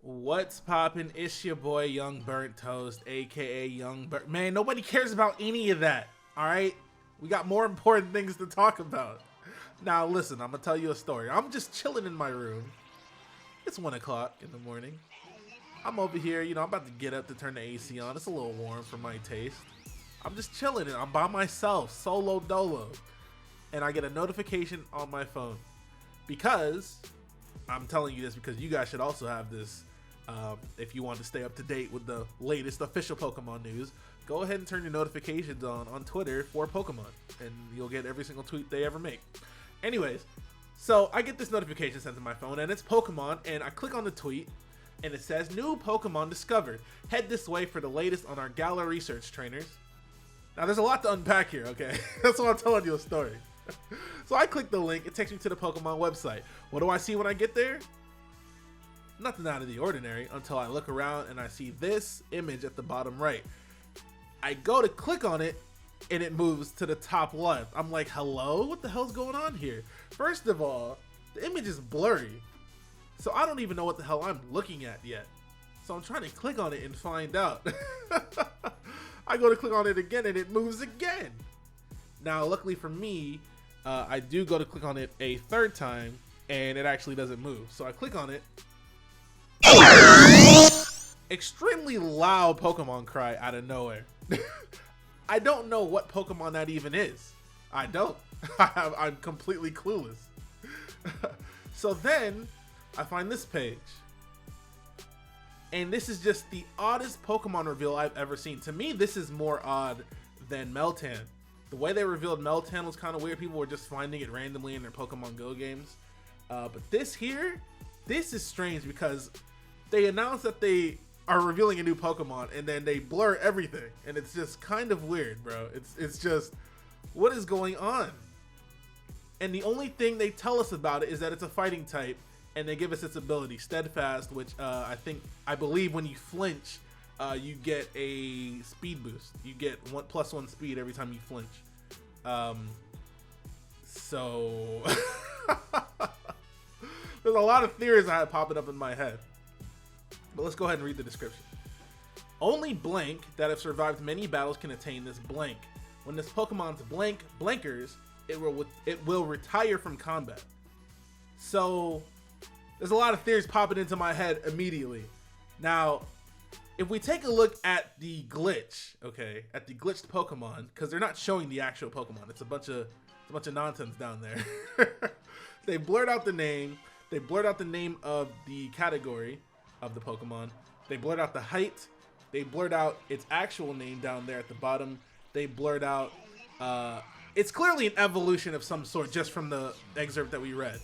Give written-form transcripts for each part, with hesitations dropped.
What's poppin'? It's your boy Young Burnt Toast, aka Young Burnt. Man, nobody cares about any of that. All right, we got more important things to talk about. Now listen, I'm gonna tell you a story. I'm just chilling in my room. It's 1 o'clock in the morning. I'm over here, I'm about to get up to turn the AC on. It's a little warm for my taste. I'm just chilling and I'm by myself, solo dolo. And I get a notification on my phone because I'm telling you this because you guys should also have this. If you want to stay up to date with the latest official Pokemon news, go ahead and turn your notifications on Twitter for Pokemon, and you'll get every single tweet they ever make. Anyways, so I get this notification sent to my phone, and it's Pokemon, and I click on the tweet, and it says, new Pokemon discovered. Head this way for the latest on our Gala research trainers. Now, there's a lot to unpack here, okay? That's why I'm telling you a story. So I click the link, it takes me to the Pokemon website. What do I see when I get there? Nothing out of the ordinary until I look around and I see this image at the bottom right. I go to click on it and it moves to the top left. I'm like, hello? What the hell's going on here? First of all, the image is blurry. So I don't even know what the hell I'm looking at yet. So I'm trying to click on it and find out. I go to click on it again and it moves again. Now, luckily for me, I do go to click on it a third time and it actually doesn't move. So I click on it. Extremely loud Pokemon cry out of nowhere. I don't know what Pokemon that even is. I don't. I'm completely clueless. So then I find this page. And this is just the oddest Pokemon reveal I've ever seen. To me, this is more odd than Meltan. The way they revealed Meltan was kind of weird. People were just finding it randomly in their Pokemon Go games. But this here, this is strange because they announced that they are revealing a new Pokemon and then they blur everything. And it's just kind of weird, bro. It's just, what is going on? And the only thing they tell us about it is that it's a fighting type and they give us its ability, Steadfast, which I believe when you flinch, you get a speed boost. You get +1 speed every time you flinch. So there's a lot of theories I had popping up in my head. But let's go ahead and read the description. Only blank that have survived many battles can attain this blank. When this Pokemon's blankers, it will retire from combat. So there's a lot of theories popping into my head immediately. Now, if we take a look at the glitch, okay, at the glitched Pokemon, because they're not showing the actual Pokemon, it's a bunch of nonsense down there. They blurred out the name. They blurred out the name of the category of the Pokemon. They blurred out the height. They blurred out its actual name down there at the bottom. They blurred out, it's clearly an evolution of some sort just from the excerpt that we read.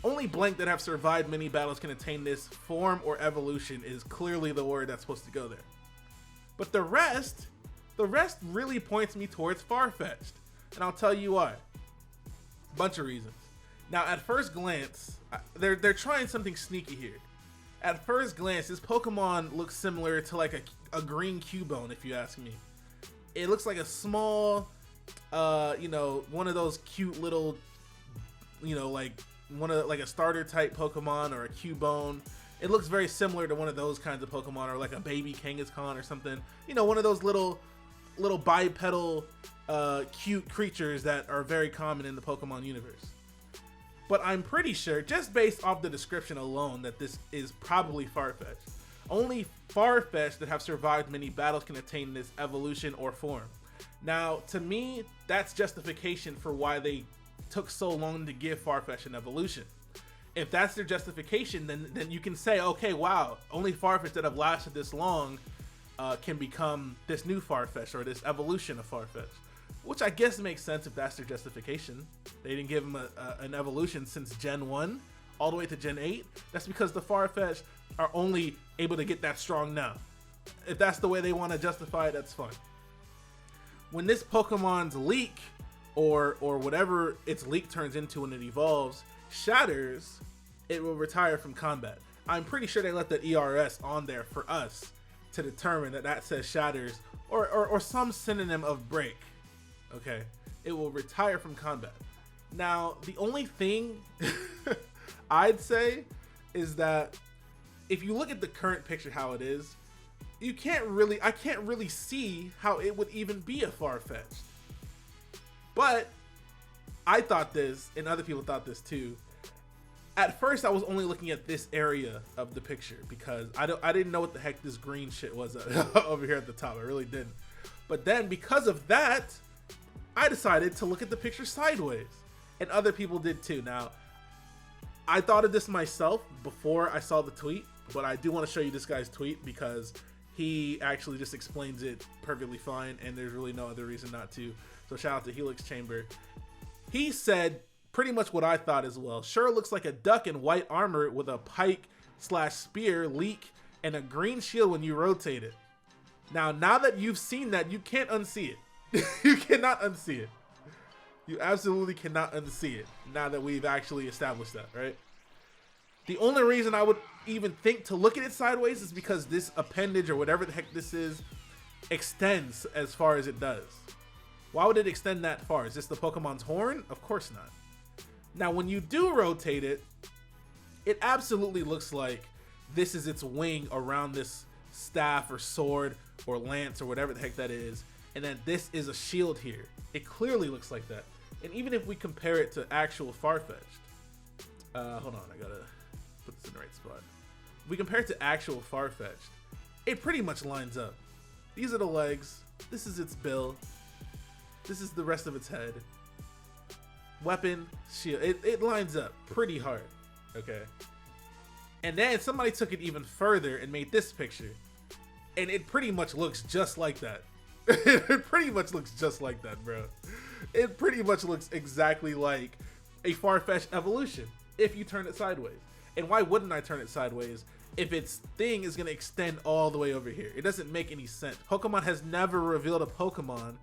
Only blank that have survived many battles can attain this form or evolution is clearly the word that's supposed to go there. But the rest really points me towards Farfetch'd. And I'll tell you why. Bunch of reasons. Now, at first glance, they're trying something sneaky here. At first glance, this Pokemon looks similar to like a green Cubone, if you ask me. It looks like a small, one of those cute little, like a starter type Pokemon or a Cubone. It looks very similar to one of those kinds of Pokemon, or like a baby Kangaskhan or something. One of those little bipedal, cute creatures that are very common in the Pokemon universe. But I'm pretty sure, just based off the description alone, that this is probably Farfetch'd. Only Farfetch'd that have survived many battles can attain this evolution or form. Now, to me, that's justification for why they took so long to give Farfetch'd an evolution. If that's their justification, then you can say, okay, wow, only Farfetch'd that have lasted this long can become this new Farfetch'd or this evolution of Farfetch'd. Which I guess makes sense if that's their justification. They didn't give him an evolution since Gen 1 all the way to Gen 8. That's because the Farfetch'd are only able to get that strong now. If that's the way they want to justify it, that's fine. When this Pokemon's leak, or whatever its leak turns into when it evolves, shatters, it will retire from combat. I'm pretty sure they let the ERS on there for us to determine that says shatters or some synonym of break. Okay, it will retire from combat. Now, the only thing I'd say is that if you look at the current picture how it is, I can't really see how it would even be a Farfetch'd. But I thought this, and other people thought this too. At first, I was only looking at this area of the picture because I didn't know what the heck this green shit was over here at the top. I really didn't. But then, because of that, I decided to look at the picture sideways, and other people did too. Now, I thought of this myself before I saw the tweet, but I do want to show you this guy's tweet because he actually just explains it perfectly fine, and there's really no other reason not to. So shout out to Helix Chamber. He said pretty much what I thought as well. Sure looks like a duck in white armor with a pike/spear leak and a green shield when you rotate it. Now that you've seen that, you can't unsee it. You cannot unsee it. You absolutely cannot unsee it now that we've actually established that, right? The only reason I would even think to look at it sideways is because this appendage or whatever the heck this is extends as far as it does. Why would it extend that far? Is this the Pokemon's horn? Of course not. Now, when you do rotate it, it absolutely looks like this is its wing around this staff or sword or lance or whatever the heck that is. And then this is a shield here. It clearly looks like that. And even if we compare it to actual Farfetch'd, hold on, I gotta put this in the right spot. If we compare it to actual Farfetch'd, it pretty much lines up. These are the legs. This is its bill. This is the rest of its head. Weapon, shield. It lines up pretty hard. Okay. And then somebody took it even further and made this picture. And it pretty much looks just like that. It pretty much looks just like that, bro. It pretty much looks exactly like a Farfetch'd evolution if you turn it sideways. And why wouldn't I turn it sideways if its thing is going to extend all the way over here? It doesn't make any sense. Pokemon has never revealed a Pokemon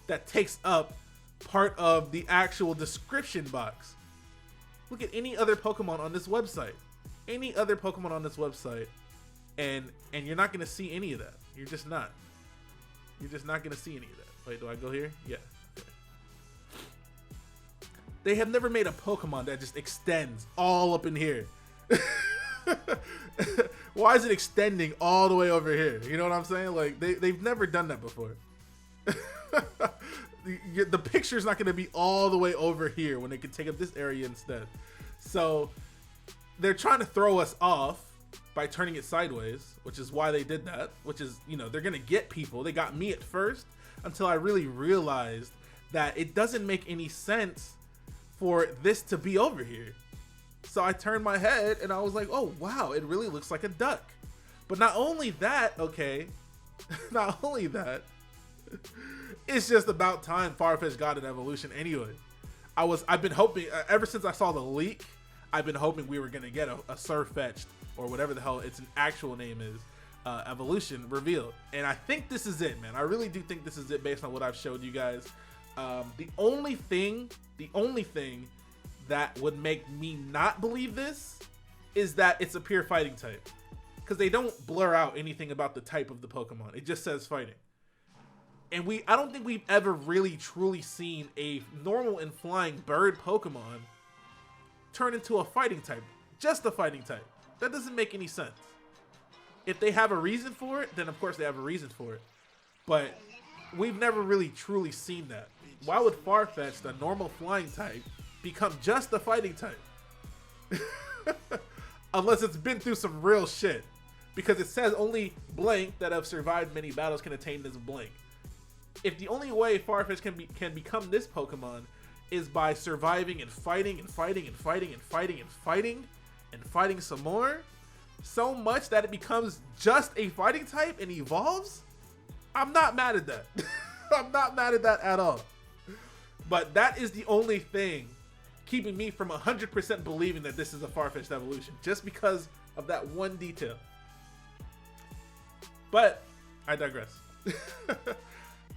that takes up part of the actual description box. Look at any other Pokemon on this website. Any other Pokemon on this website, and you're not going to see any of that. You're just not. You're just not going to see any of that. Wait, do I go here? Yeah. Okay. They have never made a Pokemon that just extends all up in here. Why is it extending all the way over here? You know what I'm saying? Like, they've never done that before. The picture's not going to be all the way over here when they can take up this area instead. So they're trying to throw us off by turning it sideways, which is why they did that, which is, you know, they're going to get people. They got me at first until I really realized that it doesn't make any sense for this to be over here. So I turned my head and I was like, oh, wow, it really looks like a duck. But not only that, okay, not only that, it's just about time Farfetch'd got an evolution anyway. I've been hoping, ever since I saw the leak, I've been hoping we were going to get a Sirfetch'd, or whatever the hell its actual name is, evolution revealed. And I think this is it, man. I really do think this is it based on what I've showed you guys. The only thing that would make me not believe this is that it's a pure fighting type. Because they don't blur out anything about the type of the Pokemon. It just says fighting. And I don't think we've ever really truly seen a normal and flying bird Pokemon turn into a fighting type. Just a fighting type. That doesn't make any sense. If they have a reason for it, then of course they have a reason for it. But we've never really truly seen that. Why would Farfetch'd, the normal flying type, become just a fighting type? Unless it's been through some real shit. Because it says only blank that have survived many battles can attain this blank. If the only way Farfetch'd can become this Pokemon is by surviving and fighting and fighting and fighting and fighting and fighting and fighting some more, so much that it becomes just a fighting type and evolves, I'm not mad at that. I'm not mad at that at all. But that is the only thing keeping me from 100% believing that this is a Farfetch'd evolution, just because of that one detail. But I digress.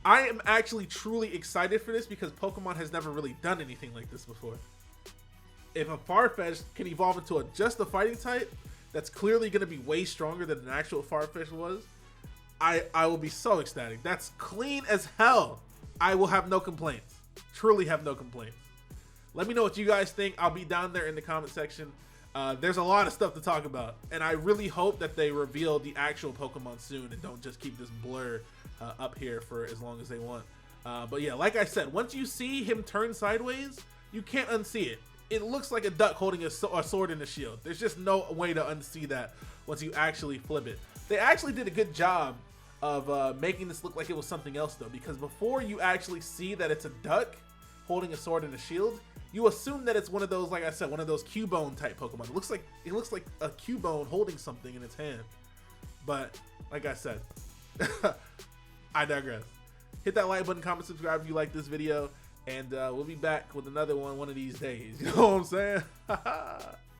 I am actually truly excited for this because Pokemon has never really done anything like this before. If a Farfetch'd can evolve into just a fighting type, that's clearly going to be way stronger than an actual Farfetch'd was, I will be so ecstatic. That's clean as hell. I will have no complaints. Truly have no complaints. Let me know what you guys think. I'll be down there in the comment section. There's a lot of stuff to talk about, and I really hope that they reveal the actual Pokemon soon and don't just keep this blur up here for as long as they want. But yeah, like I said, once you see him turn sideways, you can't unsee it. It looks like a duck holding a sword and a shield. There's just no way to unsee that once you actually flip it. They actually did a good job of making this look like it was something else though, because before you actually see that it's a duck holding a sword and a shield, you assume that it's one of those, like I said, one of those Cubone type Pokemon. It looks like a Cubone holding something in its hand. But like I said, I digress. Hit that like button, comment, subscribe if you like this video, and we'll be back with another one of these days. You know what I'm saying?